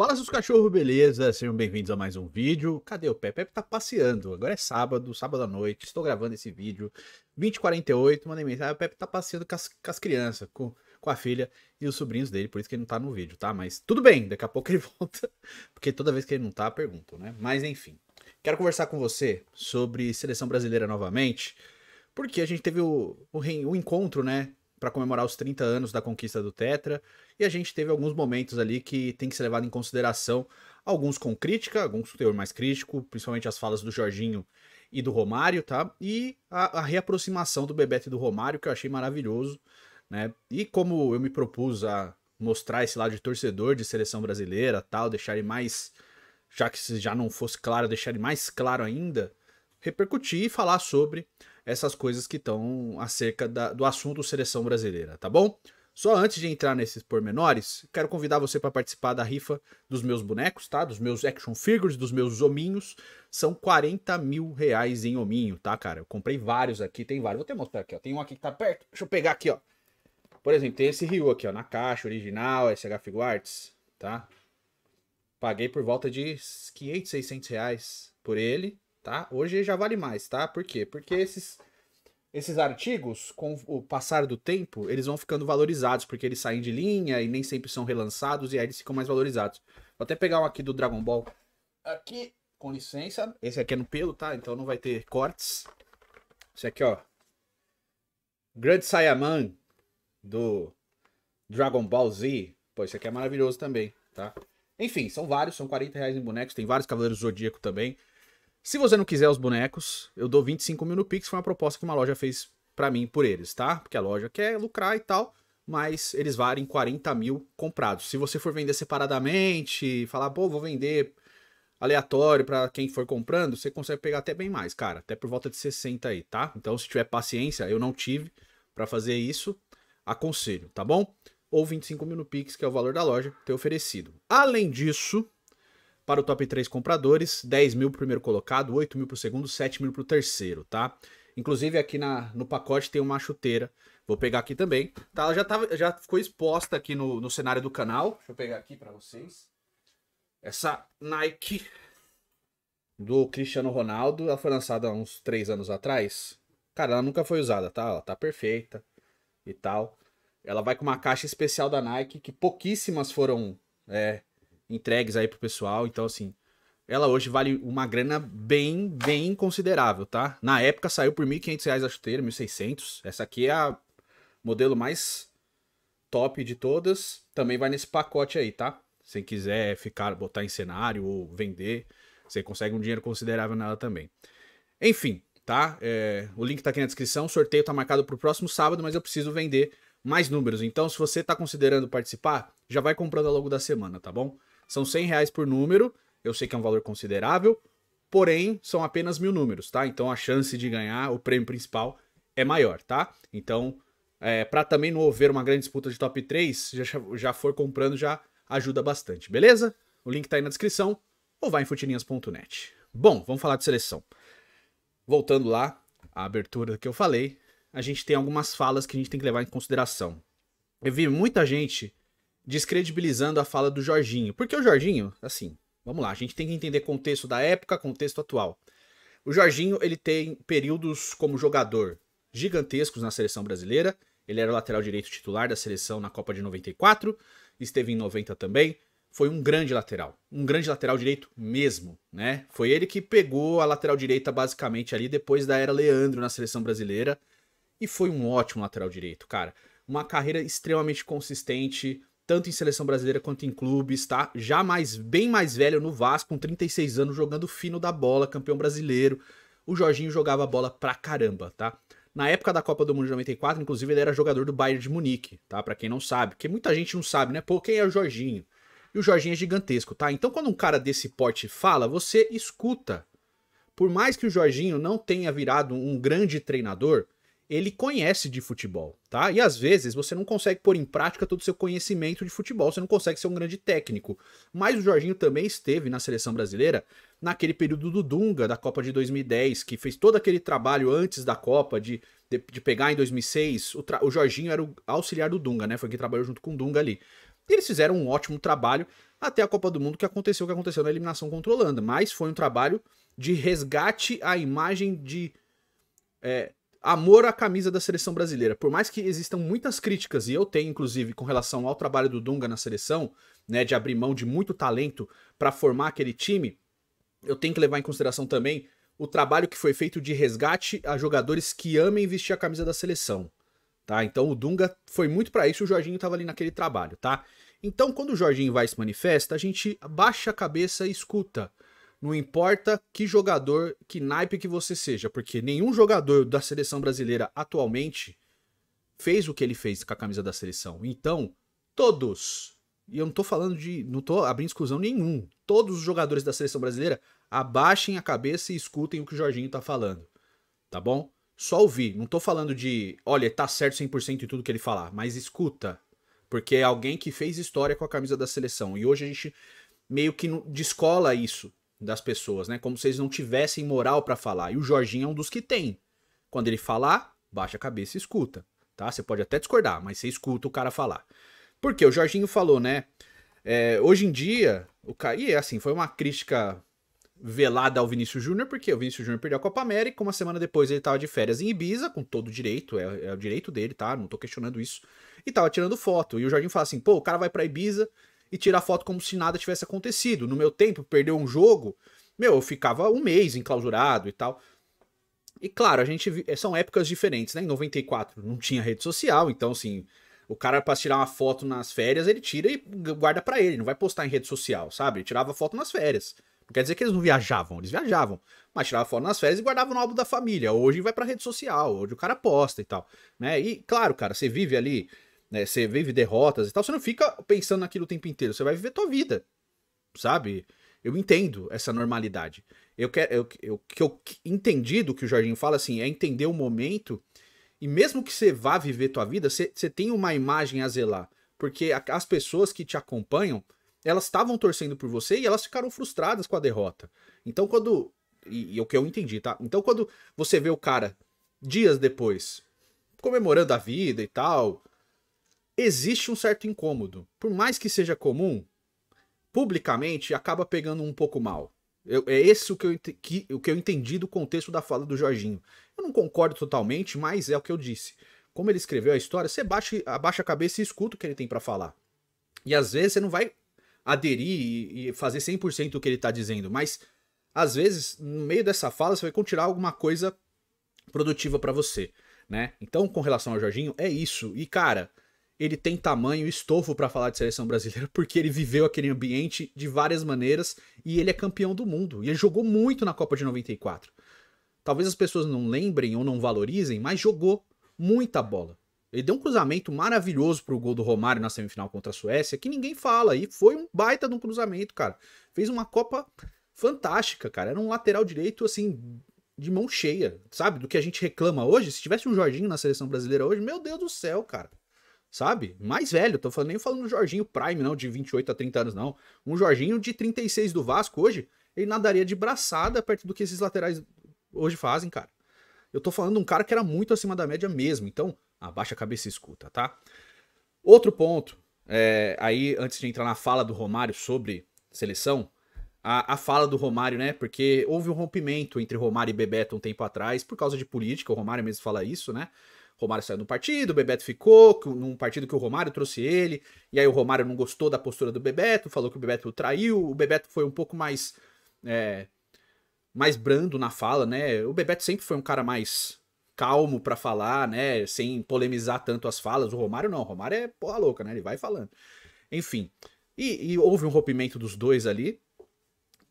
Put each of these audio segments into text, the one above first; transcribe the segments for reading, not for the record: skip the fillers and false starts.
Fala seus cachorros, beleza? Sejam bem-vindos a mais um vídeo. Cadê o Pepe? Pepe tá passeando. Agora é sábado, sábado à noite. Estou gravando esse vídeo. 20h48, mandei mensagem. O Pepe tá passeando com as crianças, com a filha e os sobrinhos dele. Por isso que ele não tá no vídeo, tá? Mas tudo bem, daqui a pouco ele volta. Porque toda vez que ele não tá, perguntam, né? Mas enfim. Quero conversar com você sobre seleção brasileira novamente. Porque a gente teve o encontro, né? Para comemorar os 30 anos da conquista do Tetra, e a gente teve alguns momentos ali que tem que ser levado em consideração, alguns com crítica, alguns com teor mais crítico, principalmente as falas do Jorginho e do Romário, tá? E a reaproximação do Bebeto e do Romário, que eu achei maravilhoso, né? E como eu me propus a mostrar esse lado de torcedor de seleção brasileira, tal, deixar ele mais, já que se já não fosse claro, deixar ele mais claro ainda, repercutir e falar sobre essas coisas que estão acerca do assunto seleção brasileira, tá bom? Só antes de entrar nesses pormenores, quero convidar você para participar da rifa dos meus bonecos, tá? Dos meus action figures, dos meus hominhos. São 40 mil reais em hominho, tá, cara? Eu comprei vários aqui, tem vários. Vou até mostrar aqui, ó. Tem um aqui que tá perto. Deixa eu pegar aqui, ó. Por exemplo, tem esse Ryu aqui, ó, na caixa original, SH Figuarts, tá? Paguei por volta de 500, 600 reais por ele, tá? Hoje já vale mais, tá? Por quê? Porque esses artigos, com o passar do tempo, eles vão ficando valorizados, porque eles saem de linha e nem sempre são relançados, e aí eles ficam mais valorizados. Vou até pegar um aqui do Dragon Ball. Aqui, com licença. Esse aqui é no pelo, tá? Então não vai ter cortes. Esse aqui, ó. Grande Saiyaman, do Dragon Ball Z. Pô, esse aqui é maravilhoso também, tá? Enfim, são vários, são 40 reais em bonecos. Tem vários Cavaleiros do Zodíaco também. Se você não quiser os bonecos, eu dou 25 mil no Pix, foi uma proposta que uma loja fez pra mim por eles, tá? Porque a loja quer lucrar e tal, mas eles valem 40 mil comprados. Se você for vender separadamente, falar, pô, vou vender aleatório pra quem for comprando, você consegue pegar até bem mais, cara. Até por volta de 60 aí, tá? Então, se tiver paciência, eu não tive pra fazer isso, aconselho, tá bom? Ou 25 mil no Pix, que é o valor da loja, ter oferecido. Além disso, para o top 3 compradores, 10 mil pro primeiro colocado, 8 mil pro segundo, 7 mil pro terceiro, tá? Inclusive aqui no pacote tem uma chuteira, vou pegar aqui também, tá? Ela já ficou exposta aqui no cenário do canal, deixa eu pegar aqui para vocês. Essa Nike do Cristiano Ronaldo, ela foi lançada há uns 3 anos atrás. Cara, ela nunca foi usada, tá? Ela tá perfeita e tal. Ela vai com uma caixa especial da Nike, que pouquíssimas foram entregues aí pro pessoal, então assim, ela hoje vale uma grana bem considerável, tá? Na época saiu por R$ 1.500 a chuteira, 1.600. Essa aqui é a modelo mais top de todas, também vai nesse pacote aí, tá? Se quiser botar em cenário ou vender, você consegue um dinheiro considerável nela também. Enfim, tá? O link tá aqui na descrição, o sorteio tá marcado pro próximo sábado, mas eu preciso vender mais números, então se você tá considerando participar, já vai comprando ao longo da semana, tá bom? São 100 reais por número, eu sei que é um valor considerável, porém são apenas 1000 números, tá? Então a chance de ganhar o prêmio principal é maior, tá? Então, para também não haver uma grande disputa de top 3, já for comprando já ajuda bastante, beleza? O link tá aí na descrição ou vai em futirinhas.net. Bom, vamos falar de seleção. Voltando lá, a abertura que eu falei, a gente tem algumas falas que a gente tem que levar em consideração. Eu vi muita gente descredibilizando a fala do Jorginho. Porque o Jorginho, assim, vamos lá, a gente tem que entender contexto da época, contexto atual. O Jorginho, ele tem períodos como jogador gigantescos na seleção brasileira. Ele era o lateral direito titular da seleção na Copa de 94, esteve em 90 também. Foi um grande lateral direito mesmo, né? Foi ele que pegou a lateral direita basicamente ali depois da era Leandro na seleção brasileira. E foi um ótimo lateral direito, cara. Uma carreira extremamente consistente, tanto em seleção brasileira quanto em clubes, tá? Já bem mais velho no Vasco, com 36 anos, jogando fino da bola, campeão brasileiro. O Jorginho jogava bola pra caramba, tá? Na época da Copa do Mundo de 94, inclusive, ele era jogador do Bayern de Munique, tá? Pra quem não sabe, porque muita gente não sabe, né? Pô, quem é o Jorginho? E o Jorginho é gigantesco, tá? Então quando um cara desse porte fala, você escuta. Por mais que o Jorginho não tenha virado um grande treinador, ele conhece de futebol, tá? E às vezes você não consegue pôr em prática todo o seu conhecimento de futebol, você não consegue ser um grande técnico. Mas o Jorginho também esteve na seleção brasileira naquele período do Dunga, da Copa de 2010, que fez todo aquele trabalho antes da Copa, de pegar em 2006. O Jorginho era o auxiliar do Dunga, né? Foi quem trabalhou junto com o Dunga ali. E eles fizeram um ótimo trabalho até a Copa do Mundo, que aconteceu o que aconteceu na eliminação contra a Holanda. Mas foi um trabalho de resgate à imagem de amor à camisa da seleção brasileira. Por mais que existam muitas críticas, e eu tenho inclusive com relação ao trabalho do Dunga na seleção, né, de abrir mão de muito talento para formar aquele time, eu tenho que levar em consideração também o trabalho que foi feito de resgate a jogadores que amem vestir a camisa da seleção, tá? Então o Dunga foi muito para isso, o Jorginho tava ali naquele trabalho, tá? Então quando o Jorginho vai e se manifesta, a gente baixa a cabeça e escuta. Não importa que jogador, que naipe que você seja, porque nenhum jogador da seleção brasileira atualmente fez o que ele fez com a camisa da seleção. Então, todos, e eu não tô falando de, não tô abrindo exclusão nenhum, todos os jogadores da seleção brasileira abaixem a cabeça e escutem o que o Jorginho tá falando, tá bom? Só ouvir, não tô falando de, olha, tá certo 100% em tudo que ele falar, mas escuta, porque é alguém que fez história com a camisa da seleção, e hoje a gente meio que descola isso das pessoas, né? Como se eles não tivessem moral pra falar, e o Jorginho é um dos que tem. Quando ele falar, baixa a cabeça e escuta, tá? Você pode até discordar, mas você escuta o cara falar. Porque o Jorginho falou, né? Hoje em dia, e assim, foi uma crítica velada ao Vinícius Júnior, porque o Vinícius Júnior perdeu a Copa América, uma semana depois ele tava de férias em Ibiza, com todo o direito, é o direito dele, tá? Não tô questionando isso. E tava tirando foto. E o Jorginho fala assim, pô, o cara vai pra Ibiza e tira foto como se nada tivesse acontecido. No meu tempo, perdeu um jogo, eu ficava um mês enclausurado e tal. E claro, são épocas diferentes, né? Em 94 não tinha rede social, então assim, o cara pra tirar uma foto nas férias, ele tira e guarda pra ele, não vai postar em rede social, sabe? Ele tirava foto nas férias. Não quer dizer que eles não viajavam, eles viajavam, mas tirava foto nas férias e guardava no álbum da família. Hoje vai pra rede social, hoje o cara posta e tal, né? E claro, cara, você vive ali, né? Você vive derrotas e tal, você não fica pensando naquilo o tempo inteiro, você vai viver tua vida, sabe? Eu entendo essa normalidade. O que eu entendi do que o Jorginho fala, assim, é entender o momento e mesmo que você vá viver tua vida, você tem uma imagem a zelar. Porque as pessoas que te acompanham, elas estavam torcendo por você e elas ficaram frustradas com a derrota. Então quando... E o que eu entendi, tá? Então quando você vê o cara, dias depois, comemorando a vida e tal, existe um certo incômodo. Por mais que seja comum, publicamente acaba pegando um pouco mal. É esse o que eu entendi do contexto da fala do Jorginho. Eu não concordo totalmente, mas é o que eu disse. Como ele escreveu a história, você abaixa a cabeça e escuta o que ele tem pra falar. E às vezes você não vai aderir e fazer 100% do que ele tá dizendo, mas às vezes, no meio dessa fala, você vai tirar alguma coisa produtiva pra você, né? Então, com relação ao Jorginho, é isso. E, cara, ele tem tamanho e estofo pra falar de seleção brasileira porque ele viveu aquele ambiente de várias maneiras e ele é campeão do mundo. E ele jogou muito na Copa de 94. Talvez as pessoas não lembrem ou não valorizem, mas jogou muita bola. Ele deu um cruzamento maravilhoso pro gol do Romário na semifinal contra a Suécia, que ninguém fala. E foi um baita de um cruzamento, cara. Fez uma Copa fantástica, cara. Era um lateral direito, assim, de mão cheia, sabe? Do que a gente reclama hoje. Se tivesse um Jorginho na seleção brasileira hoje, meu Deus do céu, cara. Sabe? Mais velho, nem falando do Jorginho Prime, não, de 28 a 30 anos, não. Um Jorginho de 36 do Vasco hoje, ele nadaria de braçada perto do que esses laterais hoje fazem, cara. Eu tô falando de um cara que era muito acima da média mesmo, então abaixa a cabeça e escuta, tá? Outro ponto, aí antes de entrar na fala do Romário sobre seleção, a fala do Romário, né? Porque houve um rompimento entre Romário e Bebeto um tempo atrás, por causa de política, o Romário mesmo fala isso, né? Romário saiu do partido, o Bebeto ficou num partido que o Romário trouxe ele, e aí o Romário não gostou da postura do Bebeto, falou que o Bebeto o traiu, o Bebeto foi um pouco mais brando na fala, né? O Bebeto sempre foi um cara mais calmo pra falar, né? Sem polemizar tanto as falas. O Romário não, o Romário é porra louca, né? Ele vai falando. Enfim, e houve um rompimento dos dois ali,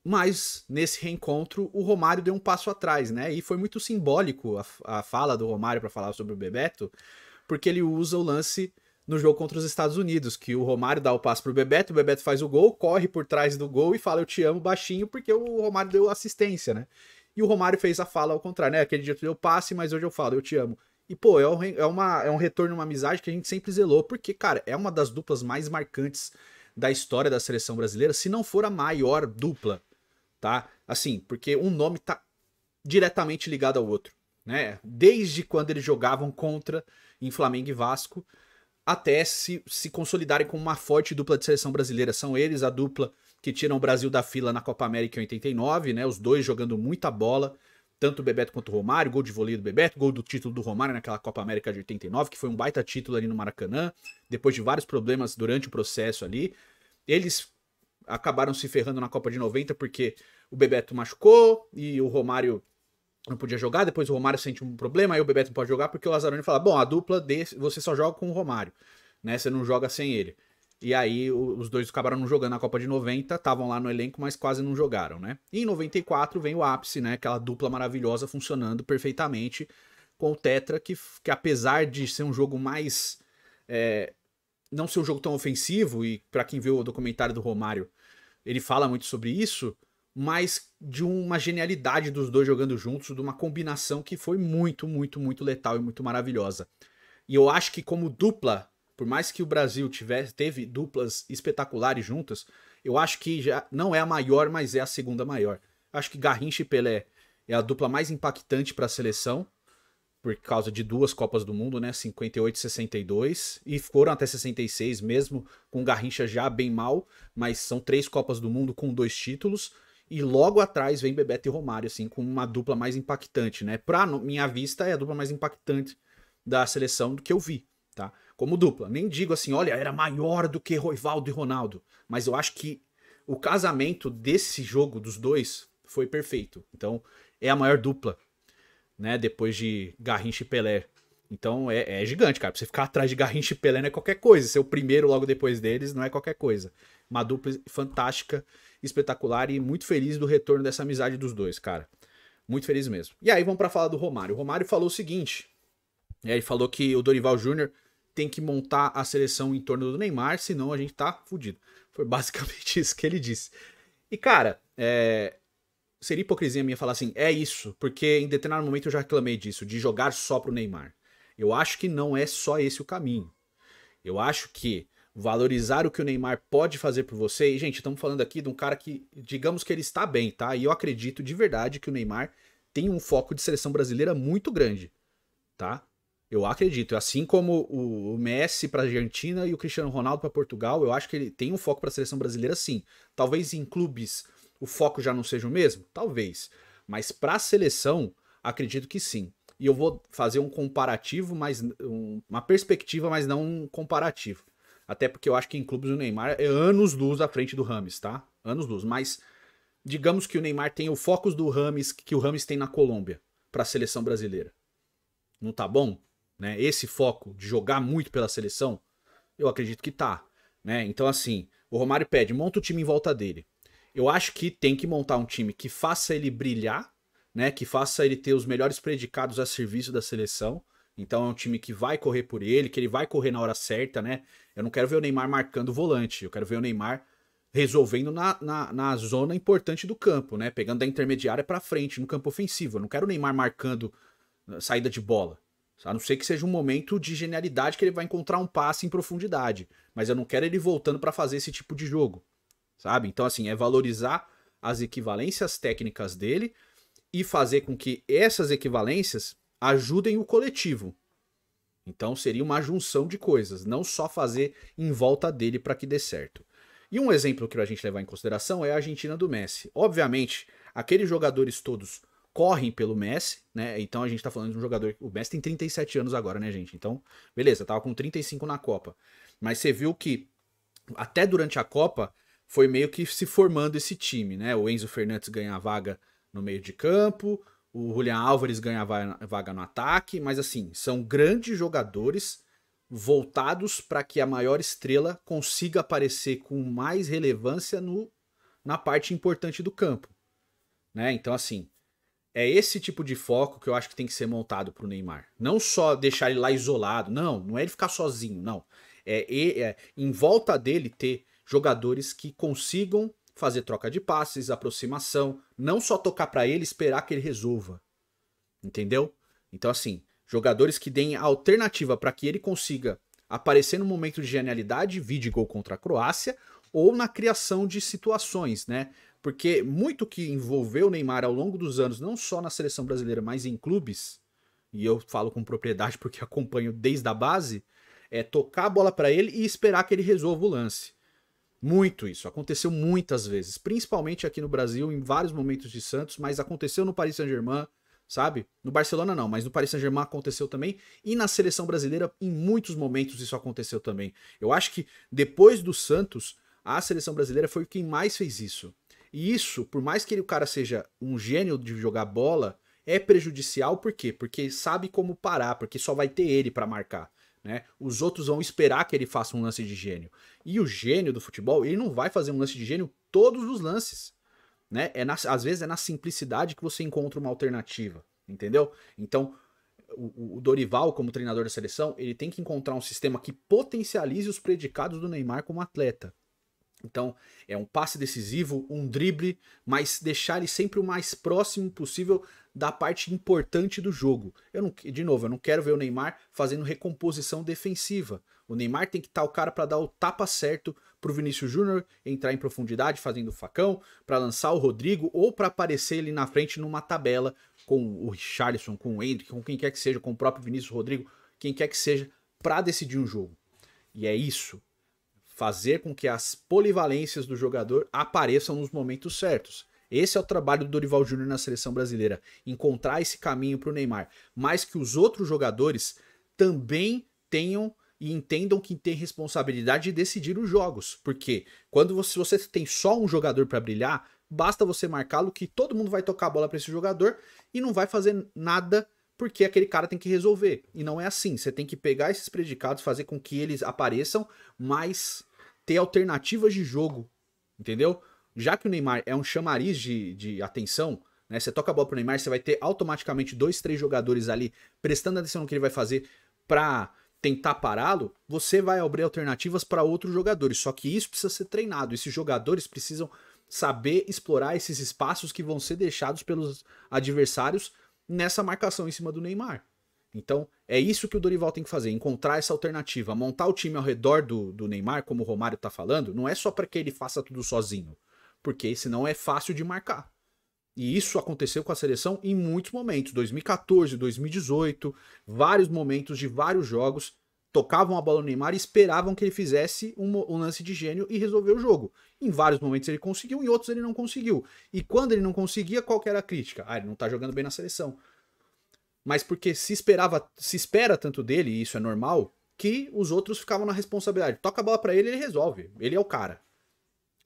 mas nesse reencontro o Romário deu um passo atrás, né? E foi muito simbólico a fala do Romário para falar sobre o Bebeto, porque ele usa o lance no jogo contra os Estados Unidos, que o Romário dá o passe pro Bebeto faz o gol, corre por trás do gol e fala eu te amo baixinho, porque o Romário deu assistência, né? E o Romário fez a fala ao contrário, né? Aquele dia tu deu passe, mas hoje eu falo eu te amo. E, pô, é um retorno, uma amizade que a gente sempre zelou, porque, cara, é uma das duplas mais marcantes da história da seleção brasileira, se não for a maior dupla, tá? Assim, porque um nome tá diretamente ligado ao outro, né? Desde quando eles jogavam contra em Flamengo e Vasco, até se consolidarem como uma forte dupla de seleção brasileira. São eles a dupla que tiram o Brasil da fila na Copa América em 89, né? Os dois jogando muita bola, tanto o Bebeto quanto o Romário, gol de voleio do Bebeto, gol do título do Romário naquela Copa América de 89, que foi um baita título ali no Maracanã, depois de vários problemas durante o processo ali. Eles acabaram se ferrando na Copa de 90 porque o Bebeto machucou e o Romário não podia jogar, depois o Romário sente um problema, aí o Bebeto não pode jogar porque o Lazzaroni fala, bom, a dupla desse, você só joga com o Romário, né, você não joga sem ele. E aí os dois acabaram não jogando na Copa de 90, estavam lá no elenco, mas quase não jogaram, né. E em 94 vem o ápice, né, aquela dupla maravilhosa funcionando perfeitamente com o Tetra, que apesar de ser um jogo mais... não ser um jogo tão ofensivo, e para quem viu o documentário do Romário, ele fala muito sobre isso, mas de uma genialidade dos dois jogando juntos, de uma combinação que foi muito, muito, muito letal e muito maravilhosa. E eu acho que como dupla, por mais que o Brasil teve duplas espetaculares juntas, eu acho que já não é a maior, mas é a segunda maior. Acho que Garrincha e Pelé é a dupla mais impactante para a seleção, por causa de duas Copas do Mundo, né, 58 e 62, e foram até 66 mesmo, com Garrincha já bem mal, mas são 3 Copas do Mundo com 2 títulos, e logo atrás vem Bebeto e Romário, assim, com uma dupla mais impactante, né, pra minha vista é a dupla mais impactante da seleção do que eu vi, tá, como dupla, nem digo assim, olha, era maior do que Rivaldo e Ronaldo, mas eu acho que o casamento desse jogo dos dois foi perfeito, então é a maior dupla, né, depois de Garrincha e Pelé. Então é gigante, cara. Pra você ficar atrás de Garrincha e Pelé não é qualquer coisa. Ser o primeiro logo depois deles não é qualquer coisa. Uma dupla fantástica, espetacular e muito feliz do retorno dessa amizade dos dois, cara. Muito feliz mesmo. E aí vamos pra falar do Romário. O Romário falou o seguinte, ele falou que o Dorival Júnior tem que montar a seleção em torno do Neymar, senão a gente tá fudido. Foi basicamente isso que ele disse. E, cara, seria hipocrisia minha falar assim, é isso, porque em determinado momento eu já reclamei disso, de jogar só pro Neymar. Eu acho que não é só esse o caminho. Eu acho que valorizar o que o Neymar pode fazer por você, e gente, estamos falando aqui de um cara que, digamos que ele está bem, tá? E eu acredito de verdade que o Neymar tem um foco de seleção brasileira muito grande, tá? Eu acredito, assim como o Messi para a Argentina e o Cristiano Ronaldo para Portugal, eu acho que ele tem um foco para a seleção brasileira sim. Talvez em clubes o foco já não seja o mesmo? Talvez. Mas para a seleção, acredito que sim. E eu vou fazer um comparativo, mas uma perspectiva, mas não um comparativo. Até porque eu acho que em clubes o Neymar é anos luz à frente do Rames, tá? Anos luz. Mas digamos que o Neymar tem o foco do Rames que o Rames tem na Colômbia para a seleção brasileira. Não tá bom? Né? Esse foco de jogar muito pela seleção, eu acredito que tá. Né? Então assim, o Romário pede, monta o time em volta dele. Eu acho que tem que montar um time que faça ele brilhar, né? Que faça ele ter os melhores predicados a serviço da seleção. Então é um time que vai correr por ele, que ele vai correr na hora certa, né? Eu não quero ver o Neymar marcando o volante, eu quero ver o Neymar resolvendo na zona importante do campo, né? Pegando da intermediária para frente, no campo ofensivo. Eu não quero o Neymar marcando saída de bola. A não ser que seja um momento de genialidade que ele vai encontrar um passe em profundidade. Mas eu não quero ele voltando para fazer esse tipo de jogo. Sabe? Então, assim, é valorizar as equivalências técnicas dele e fazer com que essas equivalências ajudem o coletivo. Então, seria uma junção de coisas, não só fazer em volta dele para que dê certo. E um exemplo que a gente levar em consideração é a Argentina do Messi. Obviamente, aqueles jogadores todos correm pelo Messi, né? Então a gente tá falando de um jogador... O Messi tem 37 anos agora, né, gente? Então, beleza, tava com 35 na Copa. Mas você viu que até durante a Copa foi meio que se formando esse time, né? O Enzo Fernandes ganha a vaga no meio de campo, o Julián Álvares ganha a vaga no ataque, mas assim, são grandes jogadores voltados para que a maior estrela consiga aparecer com mais relevância na parte importante do campo, né? Então assim, é esse tipo de foco que eu acho que tem que ser montado pro Neymar. Não só deixar ele lá isolado, não é ele ficar sozinho, não. Em volta dele ter jogadores que consigam fazer troca de passes, aproximação, não só tocar para ele e esperar que ele resolva. Entendeu? Então assim, jogadores que deem alternativa para que ele consiga aparecer no momento de genialidade, vídeo gol contra a Croácia, ou na criação de situações, né? Porque muito que envolveu o Neymar ao longo dos anos, não só na seleção brasileira, mas em clubes, e eu falo com propriedade porque acompanho desde a base, É tocar a bola para ele e esperar que ele resolva o lance. Muito isso, aconteceu muitas vezes, principalmente aqui no Brasil, em vários momentos de Santos, mas aconteceu no Paris Saint-Germain, sabe? No Barcelona não, mas no Paris Saint-Germain aconteceu também, e na seleção brasileira, em muitos momentos isso aconteceu também. Eu acho que depois do Santos, a seleção brasileira foi quem mais fez isso. E isso, por mais que o cara seja um gênio de jogar bola, é prejudicial, por quê? Porque sabe como parar, porque só vai ter ele para marcar. Né? Os outros vão esperar que ele faça um lance de gênio. E o gênio do futebol, ele não vai fazer um lance de gênio todos os lances. Né? Às vezes é na simplicidade que você encontra uma alternativa. Entendeu? Então, o Dorival, como treinador da seleção, ele tem que encontrar um sistema que potencialize os predicados do Neymar como atleta. Então, é um passe decisivo, um drible, mas deixar ele sempre o mais próximo possível da parte importante do jogo. De novo, eu não quero ver o Neymar fazendo recomposição defensiva. O Neymar tem que estar o cara para dar o tapa certo para o Vinícius Júnior entrar em profundidade fazendo o facão, para lançar o Rodrigo ou para aparecer ele na frente numa tabela com o Richarlison, com o Endrick, com quem quer que seja, com o próprio Vinícius Rodrigo, quem quer que seja, para decidir um jogo. E é isso. Fazer com que as polivalências do jogador apareçam nos momentos certos. Esse é o trabalho do Dorival Júnior na seleção brasileira. Encontrar esse caminho para o Neymar. Mas que os outros jogadores também tenham e entendam que tem responsabilidade de decidir os jogos. Porque quando você tem só um jogador para brilhar, basta você marcá-lo que todo mundo vai tocar a bola para esse jogador e não vai fazer nada porque aquele cara tem que resolver. E não é assim. Você tem que pegar esses predicados, fazer com que eles apareçam, mas ter alternativas de jogo, entendeu? Já que o Neymar é um chamariz de atenção, né? Você toca a bola pro Neymar, você vai ter automaticamente 2, 3 jogadores ali prestando atenção no que ele vai fazer para tentar pará-lo, você vai abrir alternativas para outros jogadores. Só que isso precisa ser treinado. Esses jogadores precisam saber explorar esses espaços que vão ser deixados pelos adversários nessa marcação em cima do Neymar. Então, é isso que o Dorival tem que fazer, encontrar essa alternativa, montar o time ao redor do Neymar, como o Romário tá falando, não é só para que ele faça tudo sozinho, porque senão é fácil de marcar. E isso aconteceu com a seleção em muitos momentos, 2014, 2018, vários momentos de vários jogos, tocavam a bola no Neymar e esperavam que ele fizesse um lance de gênio e resolver o jogo. Em vários momentos ele conseguiu, em outros ele não conseguiu. E quando ele não conseguia, qual que era a crítica? Ah, ele não tá jogando bem na seleção. Mas porque se espera tanto dele, e isso é normal, que os outros ficavam na responsabilidade. Toca a bola pra ele, ele resolve. Ele é o cara.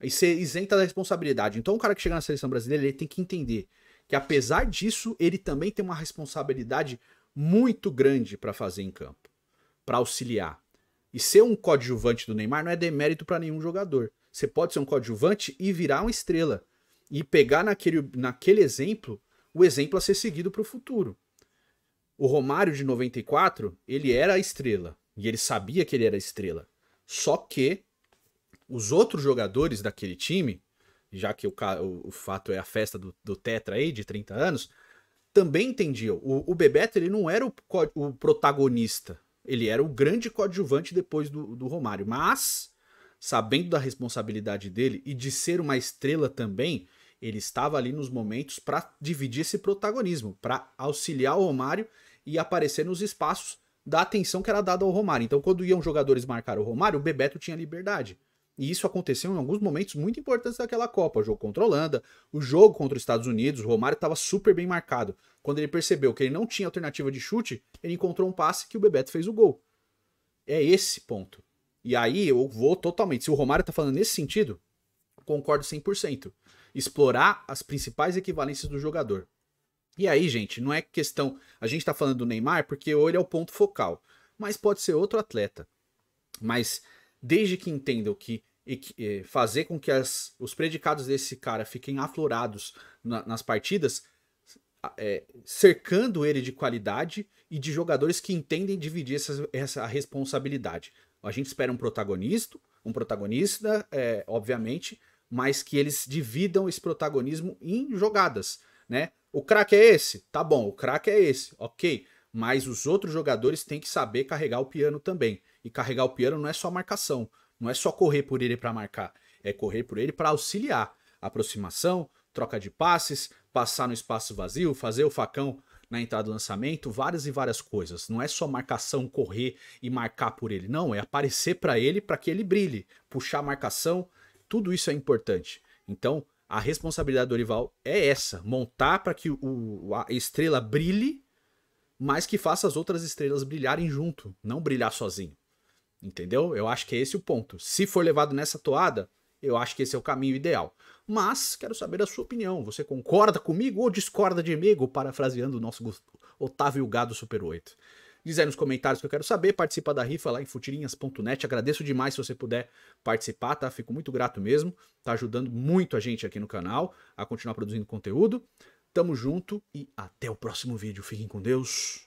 E ser isenta da responsabilidade. Então o cara que chega na seleção brasileira, ele tem que entender que apesar disso, ele também tem uma responsabilidade muito grande pra fazer em campo. Pra auxiliar. E ser um coadjuvante do Neymar não é demérito pra nenhum jogador. Você pode ser um coadjuvante e virar uma estrela. E pegar naquele exemplo, o exemplo a ser seguido pro futuro. O Romário de 94, ele era a estrela. E ele sabia que ele era a estrela. Só que os outros jogadores daquele time, já que o fato é a festa do Tetra aí, de 30 anos, também entendiam. O Bebeto, ele não era o protagonista. Ele era o grande coadjuvante depois do Romário. Mas, sabendo da responsabilidade dele e de ser uma estrela também, ele estava ali nos momentos para dividir esse protagonismo, para auxiliar o Romário e aparecer nos espaços da atenção que era dada ao Romário. Então, quando iam jogadores marcar o Romário, o Bebeto tinha liberdade. E isso aconteceu em alguns momentos muito importantes daquela Copa. O jogo contra a Holanda, o jogo contra os Estados Unidos, o Romário estava super bem marcado. Quando ele percebeu que ele não tinha alternativa de chute, ele encontrou um passe que o Bebeto fez o gol. É esse ponto. E aí eu vou totalmente. Se o Romário tá falando nesse sentido, concordo 100%. Explorar as principais equivalências do jogador. E aí, gente, não é questão... A gente tá falando do Neymar porque ele é o ponto focal. Mas pode ser outro atleta. Mas desde que entendam que fazer com que os predicados desse cara fiquem aflorados nas partidas, cercando ele de qualidade e de jogadores que entendem dividir essa responsabilidade. A gente espera um protagonista, obviamente, mas que eles dividam esse protagonismo em jogadas, né? O craque é esse? Tá bom, o craque é esse, ok. Mas os outros jogadores têm que saber carregar o piano também. E carregar o piano não é só marcação, não é só correr por ele para marcar, é correr por ele para auxiliar. Aproximação, troca de passes, passar no espaço vazio, fazer o facão na entrada do lançamento várias e várias coisas. Não é só marcação, correr e marcar por ele. Não, é aparecer para ele para que ele brilhe. Puxar a marcação, tudo isso é importante. Então, a responsabilidade do Dorival é essa. Montar para que a estrela brilhe, mas que faça as outras estrelas brilharem junto. Não brilhar sozinho. Entendeu? Eu acho que é esse o ponto. Se for levado nessa toada, eu acho que esse é o caminho ideal. Mas quero saber a sua opinião. Você concorda comigo ou discorda de mim? Parafraseando o nosso Otávio Gado Super 8. Diz aí nos comentários que eu quero saber. Participa da rifa lá em futirinhas.net. Agradeço demais se você puder participar, tá? Fico muito grato mesmo. Tá ajudando muito a gente aqui no canal a continuar produzindo conteúdo. Tamo junto e até o próximo vídeo. Fiquem com Deus.